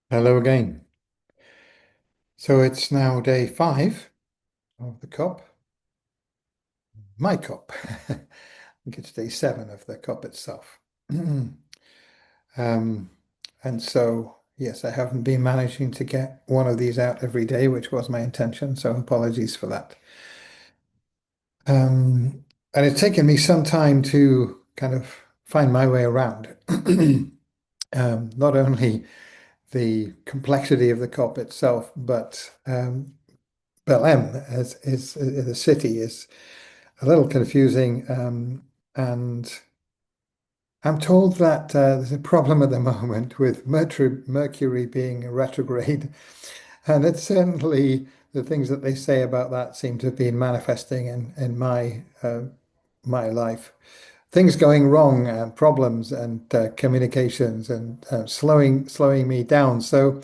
Hello again. So it's now day 5 of the COP, my COP. I think it's day 7 of the COP itself. Um, and so, yes, I haven't been managing to get one of these out every day, which was my intention. So apologies for that. And it's taken me some time to kind of find my way around. Not only the complexity of the COP itself, but Belem is the city is a little confusing, and I'm told that there's a problem at the moment with Mercury being retrograde, and it's certainly the things that they say about that seem to have been manifesting in my life. Things going wrong, problems and communications, and slowing me down. So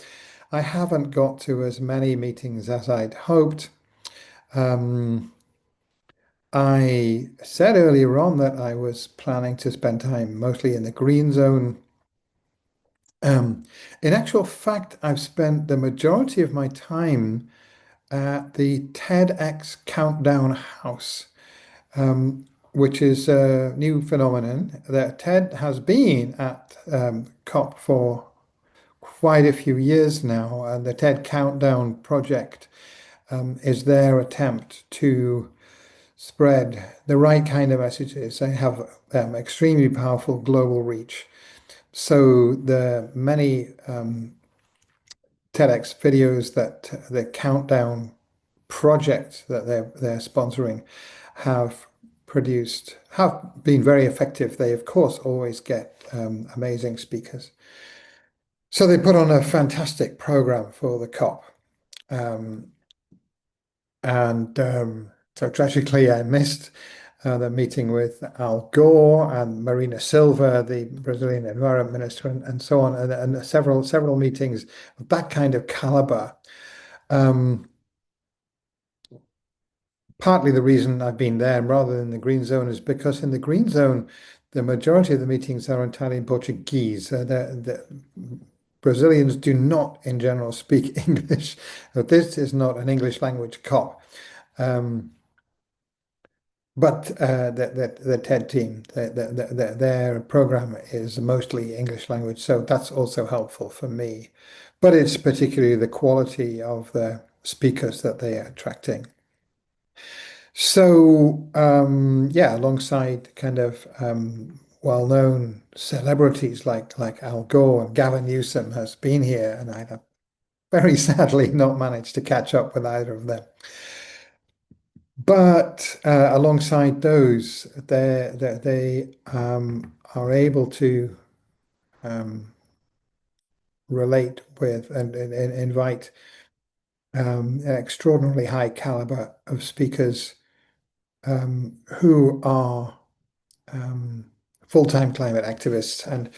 I haven't got to as many meetings as I'd hoped. Um, I said earlier on that I was planning to spend time mostly in the green zone. Um, in actual fact, I've spent the majority of my time at the TEDx Countdown House, which is a new phenomenon that TED has been at COP for quite a few years now. And the TED Countdown project is their attempt to spread the right kind of messages. They have extremely powerful global reach. So the many TEDx videos that the countdown project that they're sponsoring have produced have been very effective. They of course always get amazing speakers. So they put on a fantastic program for the COP. Um, and so tragically, I missed the meeting with Al Gore and Marina Silva, the Brazilian Environment Minister, and so on, and several meetings of that kind of caliber. Um, Partly the reason I've been there rather than the Green Zone is because in the Green Zone, the majority of the meetings are entirely in Portuguese. The Brazilians do not, in general, speak English. This is not an English language COP. Um, But the TED team, their program is mostly English language, so that's also helpful for me. But it's particularly the quality of the speakers that they are attracting. So yeah, alongside kind of well-known celebrities like Al Gore and Gavin Newsom has been here, and I have very sadly not managed to catch up with either of them. But alongside those, they are able to um, relate with and invite an extraordinarily high caliber of speakers who are um, full-time climate activists. And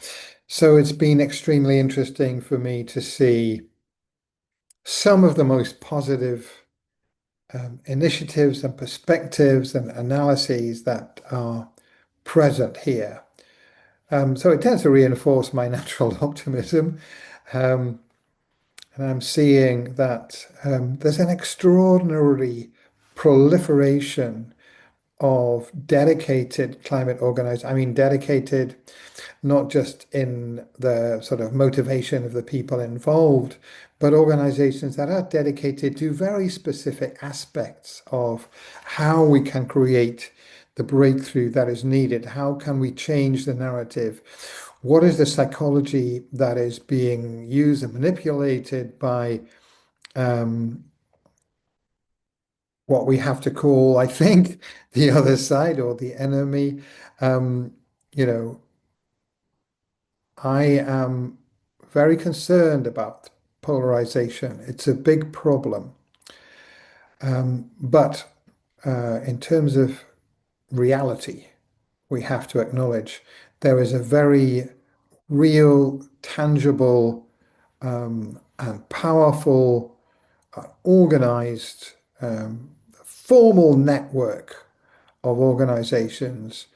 so it's been extremely interesting for me to see some of the most positive initiatives and perspectives and analyses that are present here. So it tends to reinforce my natural optimism. Um, and I'm seeing that there's an extraordinary proliferation of dedicated climate organizers. I mean, dedicated not just in the sort of motivation of the people involved, but organizations that are dedicated to very specific aspects of how we can create the breakthrough that is needed. How can we change the narrative? What is the psychology that is being used and manipulated by um, what we have to call, I think, the other side or the enemy? Um, you know, I am very concerned about polarization. It's a big problem. But in terms of reality, we have to acknowledge there is a very real, tangible, and powerful, organized, formal network of organizations,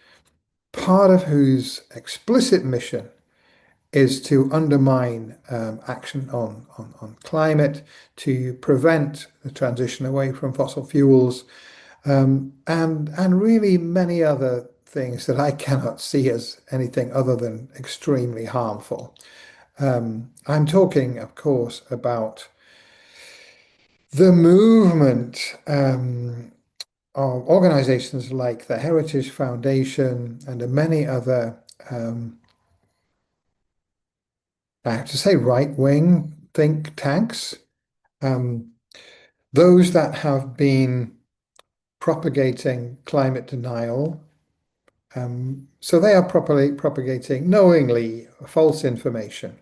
part of whose explicit mission is to undermine action on climate, to prevent the transition away from fossil fuels, and really many other things that I cannot see as anything other than extremely harmful. I'm talking, of course, about the movement of organizations like the Heritage Foundation and many other, I have to say, right-wing think tanks, um, those that have been propagating climate denial. So they are properly propagating knowingly false information.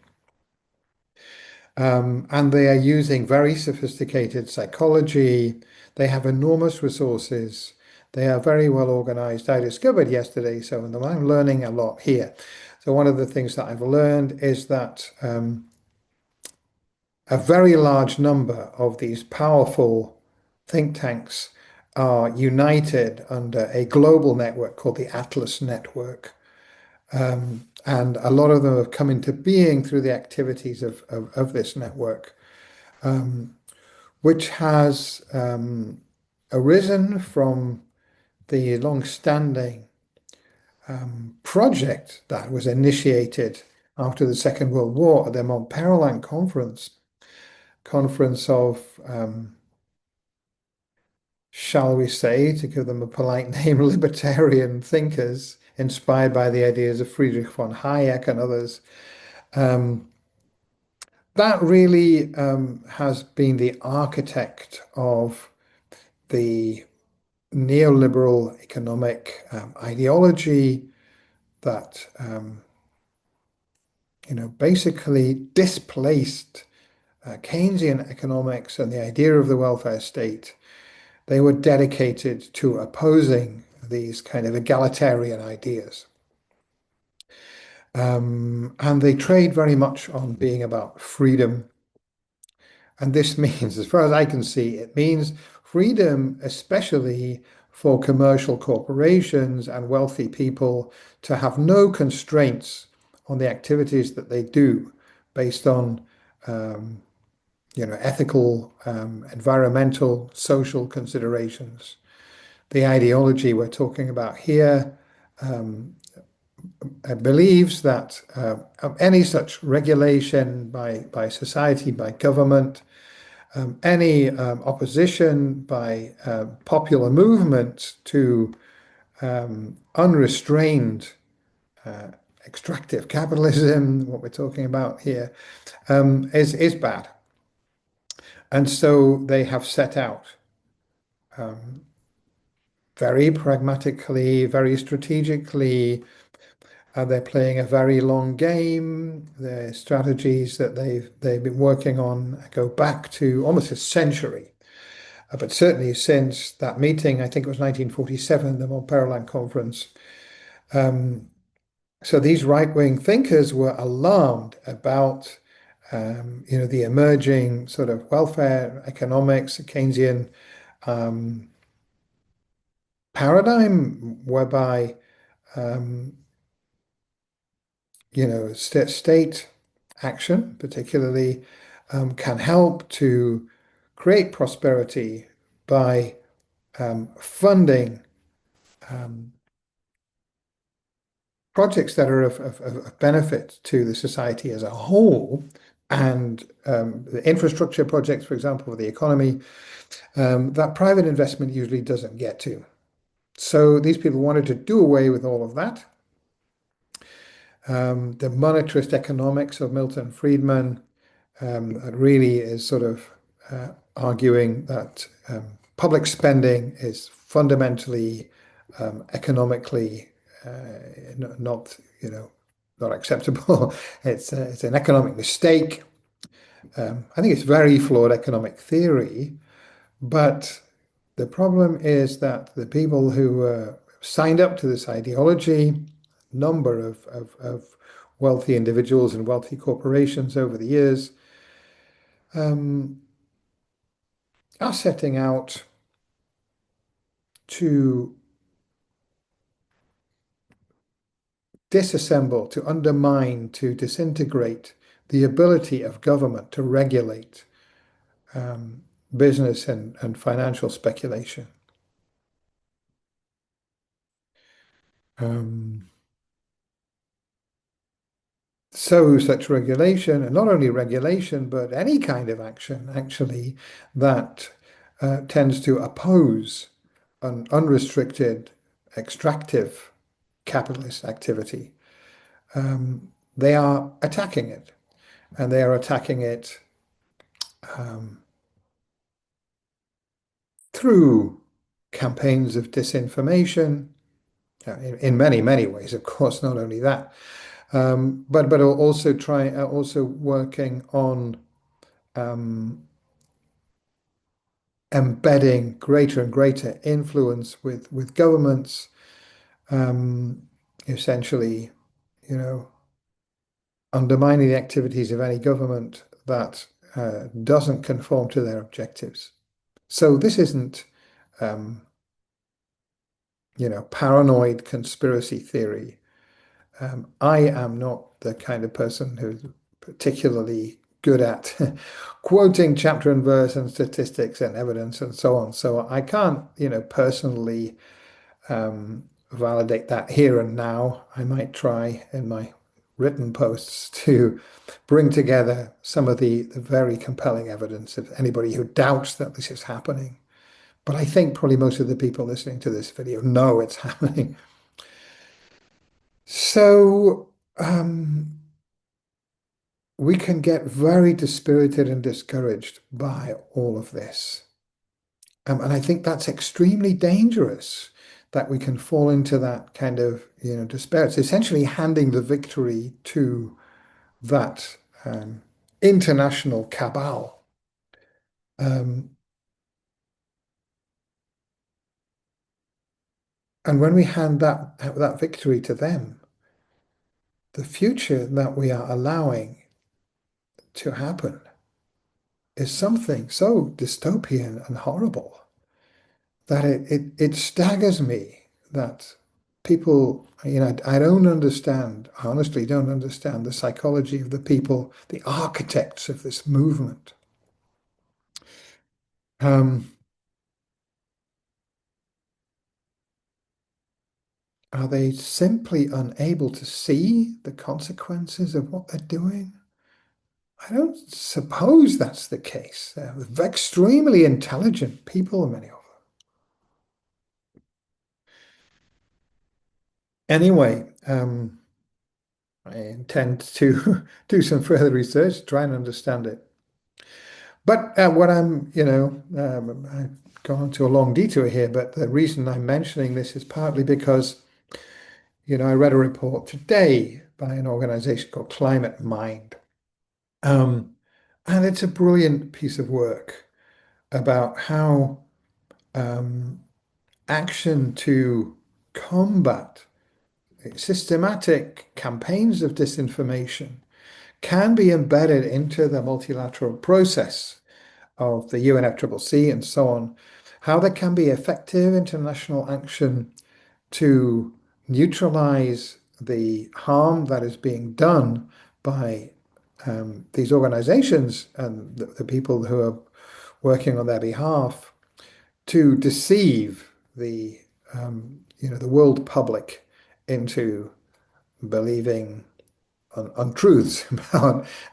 And they are using very sophisticated psychology. They have enormous resources. They are very well organized. I discovered yesterday, so I'm learning a lot here. So one of the things that I've learned is that a very large number of these powerful think tanks are united under a global network called the Atlas Network. And a lot of them have come into being through the activities of this network, which has arisen from the long-standing project that was initiated after the Second World War at the Mont conference of, shall we say, to give them a polite name, libertarian thinkers inspired by the ideas of Friedrich von Hayek and others. Um, that really has been the architect of the neoliberal economic ideology that basically displaced Keynesian economics and the idea of the welfare state. They were dedicated to opposing these kind of egalitarian ideas. And they trade very much on being about freedom. And this means, as far as I can see, it means freedom, especially for commercial corporations and wealthy people, to have no constraints on the activities that they do based on, ethical, environmental, social considerations. The ideology we're talking about here believes that any such regulation by society, by government, any opposition by popular movement to unrestrained extractive capitalism, what we're talking about here, is bad. And so they have set out very pragmatically, very strategically. They're playing a very long game. The strategies that they've been working on go back to almost a century. But certainly since that meeting, I think it was 1947, the Mont Conference. So these right-wing thinkers were alarmed about, the emerging sort of welfare economics, Keynesian paradigm, whereby, state action, particularly, can help to create prosperity by funding projects that are of benefit to the society as a whole, and the infrastructure projects, for example, for the economy, that private investment usually doesn't get to. So these people wanted to do away with all of that. The monetarist economics of Milton Friedman really is sort of arguing that public spending is fundamentally economically not, not acceptable. It's an economic mistake. I think it's very flawed economic theory, but the problem is that the people who signed up to this ideology, number of wealthy individuals and wealthy corporations over the years, are setting out to disassemble, to undermine, to disintegrate the ability of government to regulate um, business and financial speculation. Um, so such regulation, and not only regulation, but any kind of action actually that tends to oppose an unrestricted, extractive capitalist activity, they are attacking it. And they are attacking it um, through campaigns of disinformation, in many, many ways, of course, not only that, but also also working on embedding greater and greater influence with governments, um, essentially, you know, undermining the activities of any government that doesn't conform to their objectives. So this isn't, um, paranoid conspiracy theory. I am not the kind of person who's particularly good at quoting chapter and verse and statistics and evidence and so on. So I can't, personally validate that here and now. I might try in my written posts to bring together some of the very compelling evidence of anybody who doubts that this is happening. But I think probably most of the people listening to this video know it's happening. So we can get very dispirited and discouraged by all of this. And I think that's extremely dangerous that we can fall into that kind of, despair. It's essentially handing the victory to that international cabal. Um, and when we hand that victory to them, the future that we are allowing to happen is something so dystopian and horrible that it staggers me that people, I don't understand, I honestly don't understand the psychology of the people, the architects of this movement. Um, are they simply unable to see the consequences of what they're doing? I don't suppose that's the case. They're extremely intelligent people, many of them. Anyway, I intend to do some further research, try and understand it. But what I've gone to a long detour here, but the reason I'm mentioning this is partly because, I read a report today by an organization called Climate Mind. Um, and it's a brilliant piece of work about how um, action to combat systematic campaigns of disinformation can be embedded into the multilateral process of the UNFCCC and so on, how there can be effective international action to neutralize the harm that is being done by these organizations and the people who are working on their behalf to deceive the world public into believing untruths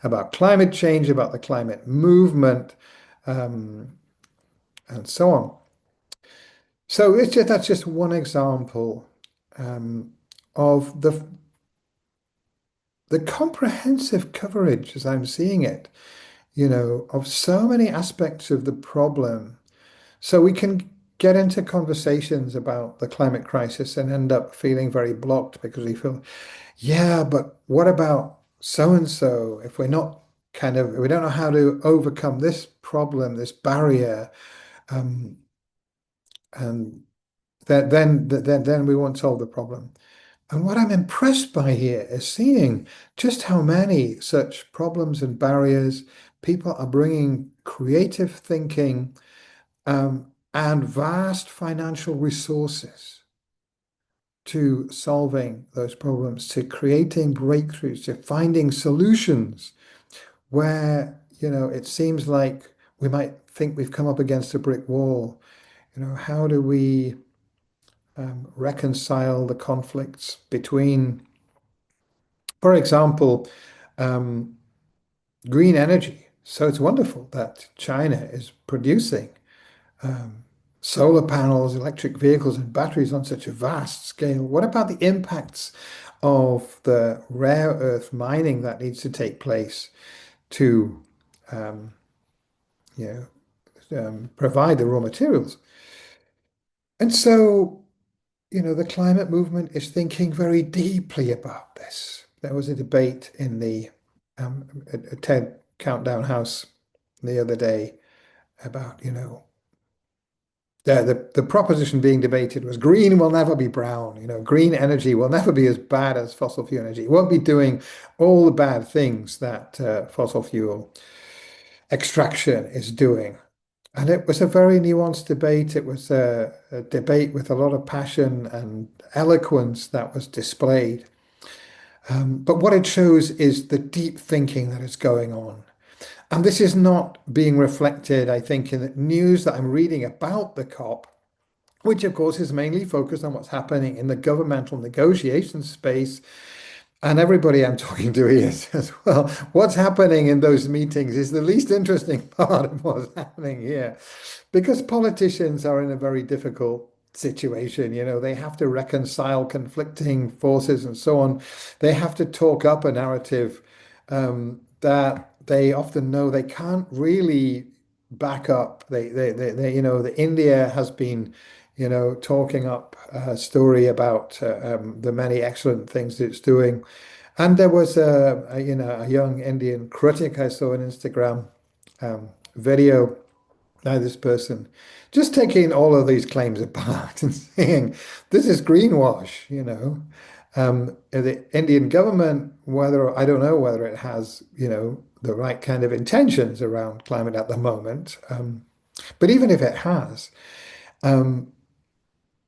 about climate change, about the climate movement, um, and so on. So that's just one example um, of the comprehensive coverage, as I'm seeing it, of so many aspects of the problem. So we can get into conversations about the climate crisis and end up feeling very blocked because we feel, yeah, but what about so and so? If we're not we don't know how to overcome this problem, this barrier, um, and then we won't solve the problem. And what I'm impressed by here is seeing just how many such problems and barriers people are bringing creative thinking and vast financial resources. to solving those problems, to creating breakthroughs, to finding solutions where, it seems like we might think we've come up against a brick wall. How do we reconcile the conflicts between, for example, um, green energy? So it's wonderful that China is producing um, solar panels, electric vehicles, and batteries on such a vast scale. What about the impacts of the rare earth mining that needs to take place to, um, you provide the raw materials? And so, the climate movement is thinking very deeply about this. There was a debate in the a TED Countdown House the other day about, the proposition being debated was green will never be brown. Green energy will never be as bad as fossil fuel energy. It won't be doing all the bad things that fossil fuel extraction is doing. And it was a very nuanced debate. It was a debate with a lot of passion and eloquence that was displayed. But what it shows is the deep thinking that is going on. And this is not being reflected, I think, in the news that I'm reading about the COP, which of course is mainly focused on what's happening in the governmental negotiation space. And everybody I'm talking to here says, well, what's happening in those meetings is the least interesting part of what's happening here. Because politicians are in a very difficult situation. They have to reconcile conflicting forces and so on. They have to talk up a narrative that they often know they can't really back up. The India has been, talking up a story about the many excellent things it's doing. And there was a young Indian critic I saw on Instagram video. Now this person just taking all of these claims apart and saying this is greenwash. The Indian government, whether I don't know whether it has, the right kind of intentions around climate at the moment, but even if it has, um,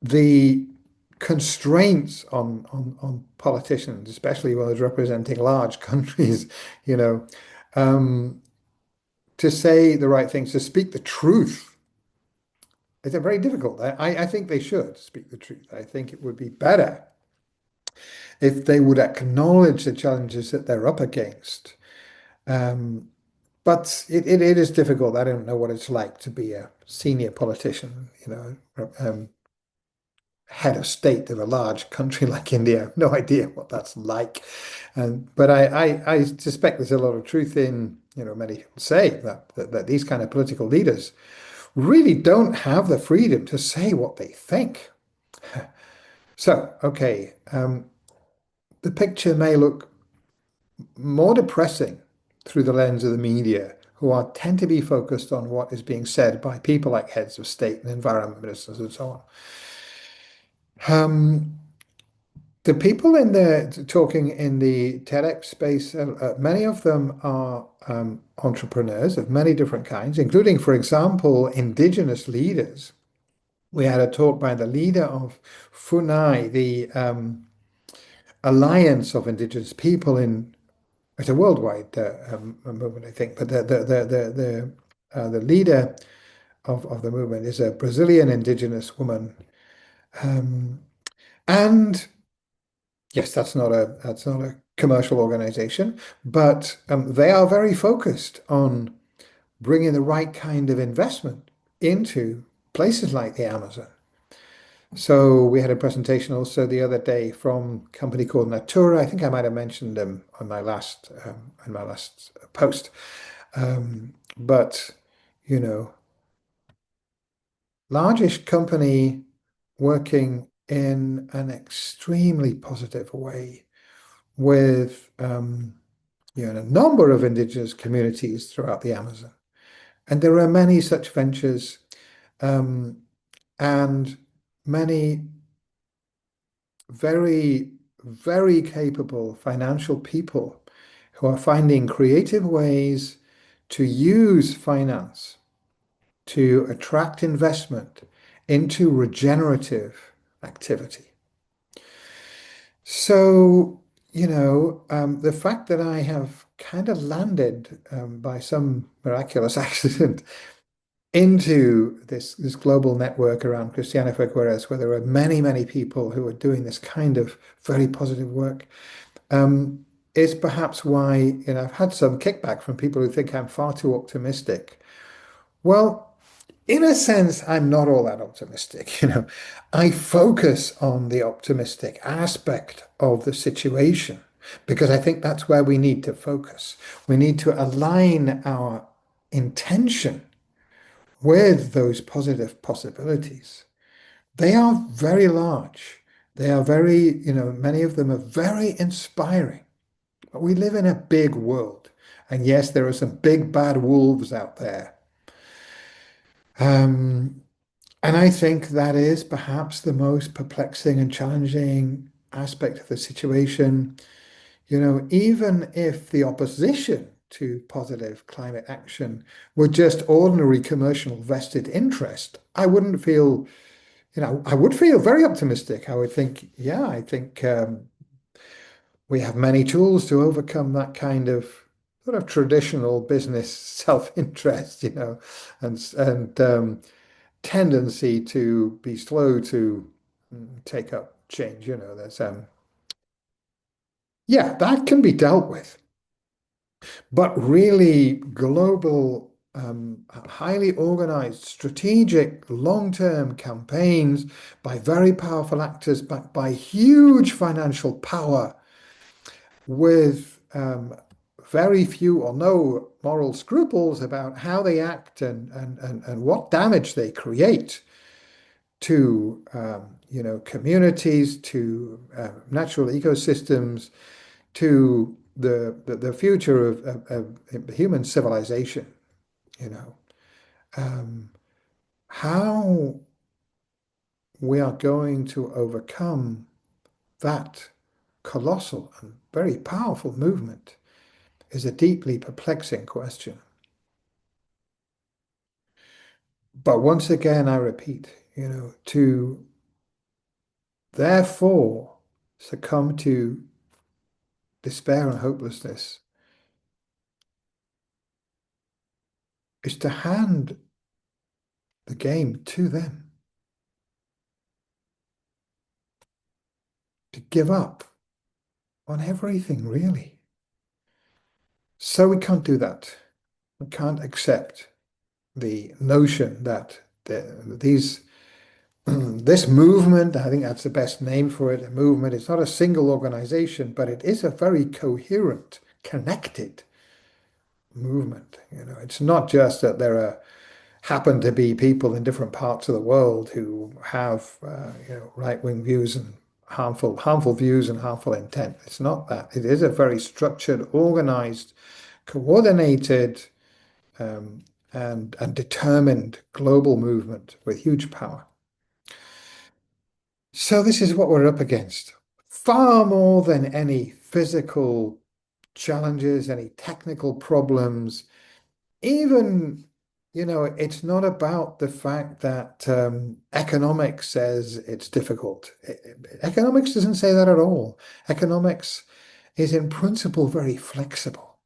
the constraints on politicians, especially those representing large countries, you know, um, to say the right things, to speak the truth. It's a very difficult. I think they should speak the truth. I think it would be better if they would acknowledge the challenges that they're up against. Um, but it is difficult. I don't know what it's like to be a senior politician, head of state of a large country like India. I have no idea what that's like. But I suspect there's a lot of truth in, many say that these kind of political leaders really don't have the freedom to say what they think. So, okay, the picture may look more depressing through the lens of the media, who are tend to be focused on what is being said by people like heads of state and environment ministers and so on. The people in the talking in the TEDx space, many of them are entrepreneurs of many different kinds, including, for example, indigenous leaders. We had a talk by the leader of FUNAI, the Alliance of Indigenous People in, it's a worldwide movement, I think, but the leader of the movement is a Brazilian indigenous woman. And yes, that's not a commercial organization, but they are very focused on bringing the right kind of investment into places like the Amazon. So we had a presentation also the other day from a company called Natura. I think I might have mentioned them on my last post. But you know, largish company working in an extremely positive way with a number of indigenous communities throughout the Amazon. And there are many such ventures um, and many very, very capable financial people who are finding creative ways to use finance to attract investment into regenerative activity. So, the fact that I have kind of landed by some miraculous accident into this global network around Christiana Figueres, where there are many, many people who are doing this kind of very positive work, um, is perhaps why, I've had some kickback from people who think I'm far too optimistic. Well, in a sense, I'm not all that optimistic. I focus on the optimistic aspect of the situation because I think that's where we need to focus. We need to align our intention with those positive possibilities. They are very large. They are very, many of them are very inspiring. But we live in a big world. And yes, there are some big bad wolves out there. Um, And I think that is perhaps the most perplexing and challenging aspect of the situation. Even if the opposition to positive climate action were just ordinary commercial vested interest, I wouldn't feel, I would feel very optimistic. I would think, yeah, I think we have many tools to overcome that kind of sort of traditional business self-interest, and tendency to be slow to take up change. There's yeah, that can be dealt with, but really global, highly organized, strategic, long-term campaigns by very powerful actors backed by huge financial power with very few or no moral scruples about how they act and what damage they create to communities, to natural ecosystems, to the future of human civilization. You know, um, how we are going to overcome that colossal and very powerful movement is a deeply perplexing question. But once again, I repeat, to therefore succumb to despair and hopelessness is to hand the game to them, to give up on everything, really. So we can't do that. We can't accept the notion that these this movement, I think that's the best name for it, a movement, it's not a single organization, but it is a very coherent, connected movement. It's not just that there are happen to be people in different parts of the world who have right-wing views and harmful views and harmful intent. It's not that. It is a very structured, organized, coordinated, um, and determined global movement with huge power. So this is what we're up against. Far more than any physical challenges, any technical problems, even, it's not about the fact that economics says it's difficult. Economics doesn't say that at all. Economics is in principle very flexible.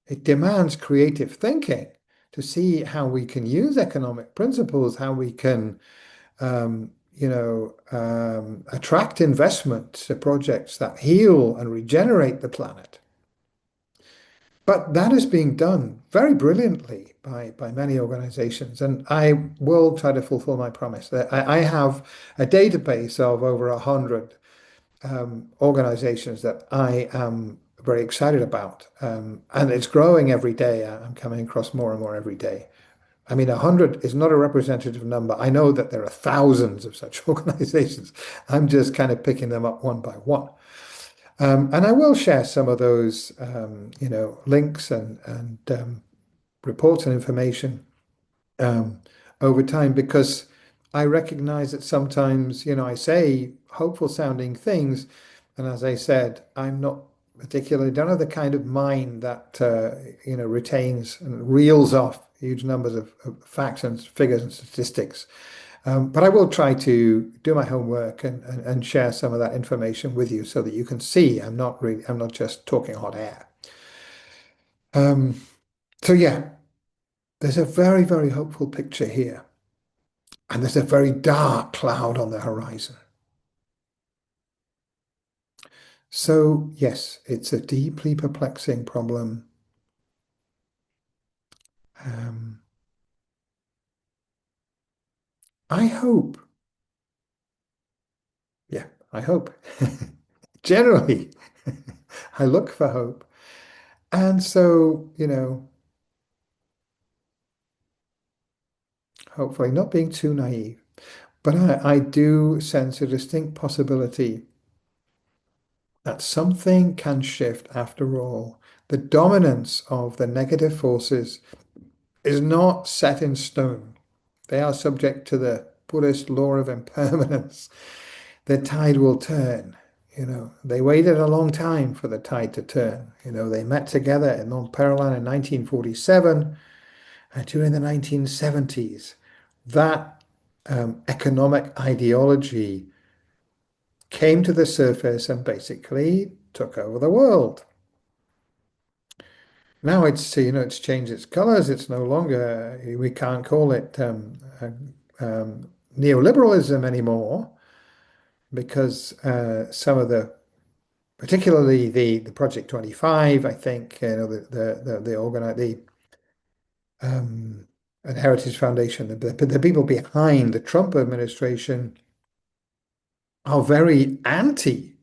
It demands creative thinking to see how we can use economic principles, how we can, attract investment to projects that heal and regenerate the planet. But that is being done very brilliantly by many organizations, and I will try to fulfill my promise. I have a database of over 100 organizations that I am very excited about, and it's growing every day. I'm coming across more and more every day. I mean, 100 is not a representative number. I know that there are thousands of such organizations. I'm just kind of picking them up one by one. And I will share some of those, links and reports and information um, over time because I recognize that sometimes, I say hopeful sounding things, and as I said, I'm not particularly don't have the kind of mind that retains and reels off huge numbers of facts and figures and statistics. But I will try to do my homework and share some of that information with you so that you can see I'm not just talking hot air. Um, so yeah, there's a very, very hopeful picture here. And there's a very dark cloud on the horizon. So yes, it's a deeply perplexing problem. Um, I hope, yeah, I hope. Generally, I look for hope. And so, hopefully not being too naive, but I do sense a distinct possibility that something can shift after all. The dominance of the negative forces is not set in stone. They are subject to the Buddhist law of impermanence. The tide will turn. They waited a long time for the tide to turn. They met together in Mont Pelerin in 1947 and during the 1970s. That economic ideology came to the surface and basically took over the world. Now it's changed its colors. It's no longer, we can't call it neoliberalism anymore because some of particularly the Project 25, I think, the um, and Heritage Foundation, the people behind the Trump administration are very anti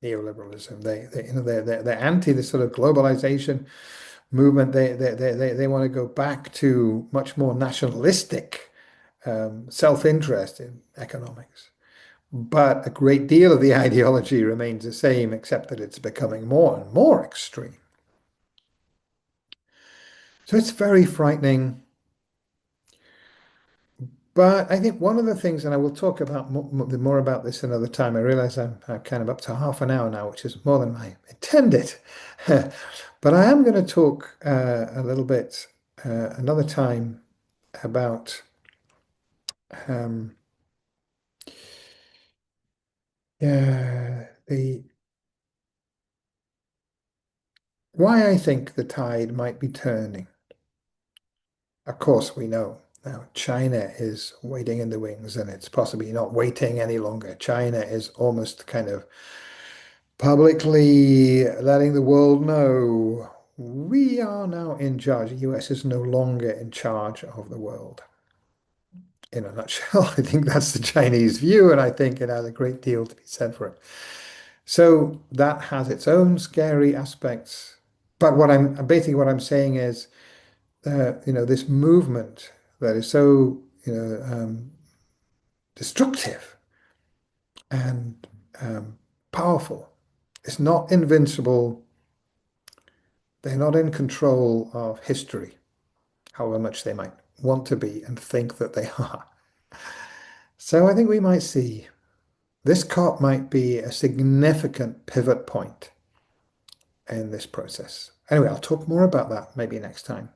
neoliberalism. They're anti the sort of globalization movement. They want to go back to much more nationalistic self-interest in economics. But a great deal of the ideology remains the same, except that it's becoming more and more extreme. So it's very frightening. But I think one of the things, and I will talk about more about this another time. I realize I'm kind of up to half an hour now, which is more than I intended. But I am going to talk a little bit another time about um, the why I think the tide might be turning. Of course, we know now China is waiting in the wings, and it's possibly not waiting any longer. China is almost kind of publicly letting the world know we are now in charge. The US is no longer in charge of the world. In a nutshell, I think that's the Chinese view, and I think it has a great deal to be said for it. So that has its own scary aspects. But what I'm saying is, this movement that is so, destructive and powerful. It's not invincible. They're not in control of history, however much they might want to be and think that they are. So I think we might see this COP might be a significant pivot point in this process. Anyway, I'll talk more about that maybe next time.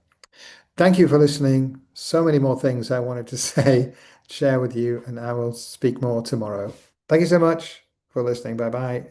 Thank you for listening. So many more things I wanted to say, share with you, and I will speak more tomorrow. Thank you so much for listening. Bye bye.